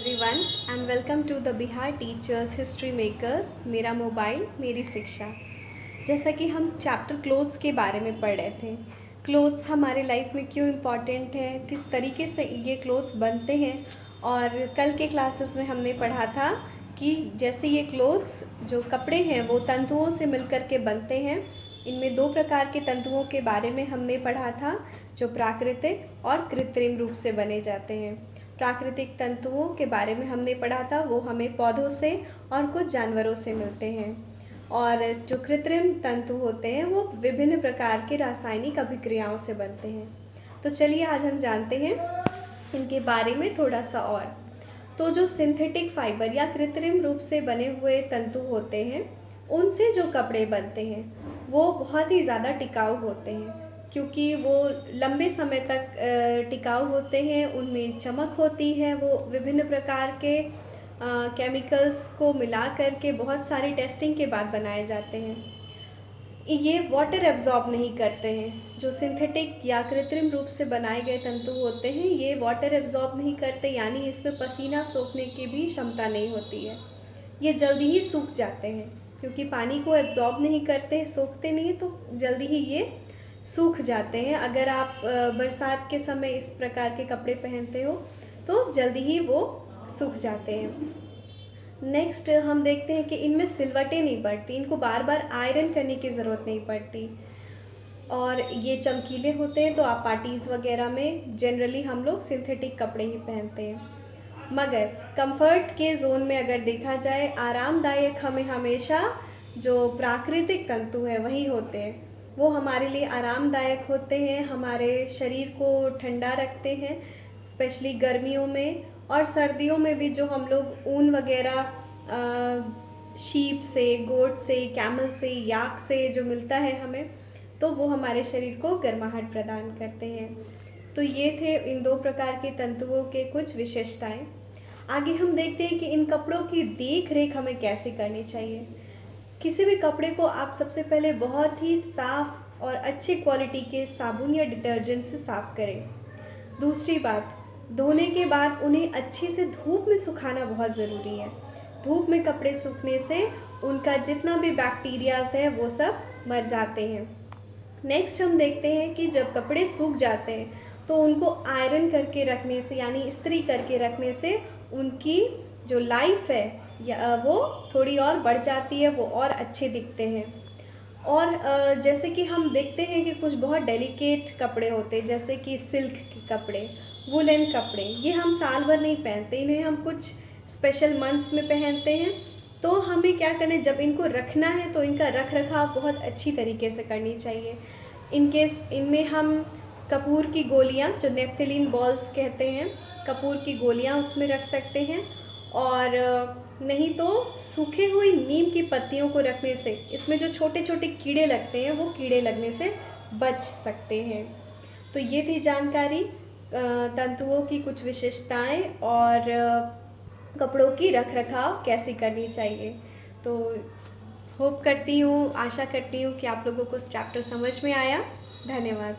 Everyone and welcome to the Bihar teachers history makers. मेरा mobile मेरी शिक्षा। जैसा कि हम चैप्टर क्लोथ्स के बारे में पढ़ रहे थे, क्लोथ्स हमारे लाइफ में क्यों इम्पॉर्टेंट है, किस तरीके से ये क्लोथ्स बनते हैं। और कल के क्लासेस में हमने पढ़ा था कि जैसे ये क्लोथ्स जो कपड़े हैं वो तंतुओं से मिलकर के बनते हैं। इनमें दो प्रकार के तंतुओं के बारे में हमने पढ़ा था, जो प्राकृतिक और कृत्रिम रूप से बने जाते हैं। प्राकृतिक तंतुओं के बारे में हमने पढ़ा था, वो हमें पौधों से और कुछ जानवरों से मिलते हैं। और जो कृत्रिम तंतु होते हैं वो विभिन्न प्रकार के रासायनिक अभिक्रियाओं से बनते हैं। तो चलिए आज हम जानते हैं इनके बारे में थोड़ा सा और। तो जो सिंथेटिक फाइबर या कृत्रिम रूप से बने हुए तंतु होते हैं, उनसे जो कपड़े बनते हैं वो बहुत ही ज़्यादा टिकाऊ होते हैं, क्योंकि वो लंबे समय तक टिकाऊ होते हैं। उनमें चमक होती है, वो विभिन्न प्रकार के केमिकल्स को मिला करके बहुत सारी टेस्टिंग के बाद बनाए जाते हैं। ये वाटर एब्जॉर्ब नहीं करते हैं। जो सिंथेटिक या कृत्रिम रूप से बनाए गए तंतु होते हैं ये वाटर एब्जॉर्ब नहीं करते, यानी इसमें पसीना सोखने की भी क्षमता नहीं होती है। ये जल्दी ही सूख जाते हैं, क्योंकि पानी को एब्जॉर्ब नहीं करते, सोखते नहीं, तो जल्दी ही ये सूख जाते हैं। अगर आप बरसात के समय इस प्रकार के कपड़े पहनते हो तो जल्दी ही वो सूख जाते हैं। नेक्स्ट हम देखते हैं कि इनमें सिलवटें नहीं पड़ती, इनको बार बार आयरन करने की ज़रूरत नहीं पड़ती। और ये चमकीले होते हैं, तो आप पार्टीज़ वगैरह में जनरली हम लोग सिंथेटिक कपड़े ही पहनते हैं। मगर कंफर्ट के जोन में अगर देखा जाए, आरामदायक हमें हमेशा जो प्राकृतिक तंतु है वही होते हैं। वो हमारे लिए आरामदायक होते हैं, हमारे शरीर को ठंडा रखते हैं, स्पेशली गर्मियों में। और सर्दियों में भी जो हम लोग ऊन वगैरह शीप से, गोट से, कैमल से, याक से जो मिलता है हमें, तो वो हमारे शरीर को गर्माहट प्रदान करते हैं। तो ये थे इन दो प्रकार के तंतुओं के कुछ विशेषताएं। आगे हम देखते हैं कि इन कपड़ों की देख रेख हमें कैसे करनी चाहिए। किसी भी कपड़े को आप सबसे पहले बहुत ही साफ़ और अच्छे क्वालिटी के साबुन या डिटर्जेंट से साफ़ करें। दूसरी बात, धोने के बाद उन्हें अच्छे से धूप में सुखाना बहुत ज़रूरी है। धूप में कपड़े सूखने से उनका जितना भी बैक्टीरियाज है वो सब मर जाते हैं। नेक्स्ट हम देखते हैं कि जब कपड़े सूख जाते हैं तो उनको आयरन करके रखने से, यानी इस्त्री करके रखने से उनकी जो लाइफ है या वो थोड़ी और बढ़ जाती है, वो और अच्छे दिखते हैं। और जैसे कि हम देखते हैं कि कुछ बहुत डेलिकेट कपड़े होते हैं, जैसे कि सिल्क के कपड़े, वुलन कपड़े, ये हम साल भर नहीं पहनते, इन्हें हम कुछ स्पेशल मंथ्स में पहनते हैं। तो हमें क्या करना है, जब इनको रखना है तो इनका रख रखाव बहुत अच्छी तरीके से करनी चाहिए। इनमें हम कपूर की गोलियां, जो नेफ्थलीन बॉल्स कहते हैं, कपूर की गोलियां उसमें रख सकते हैं। और नहीं तो सूखे हुई नीम की पत्तियों को रखने से इसमें जो छोटे छोटे कीड़े लगते हैं वो कीड़े लगने से बच सकते हैं। तो ये थी जानकारी तंतुओं की कुछ विशेषताएं और कपड़ों की रख रखाव कैसे करनी चाहिए। तो होप करती हूँ, आशा करती हूँ कि आप लोगों को इस चैप्टर समझ में आया। धन्यवाद।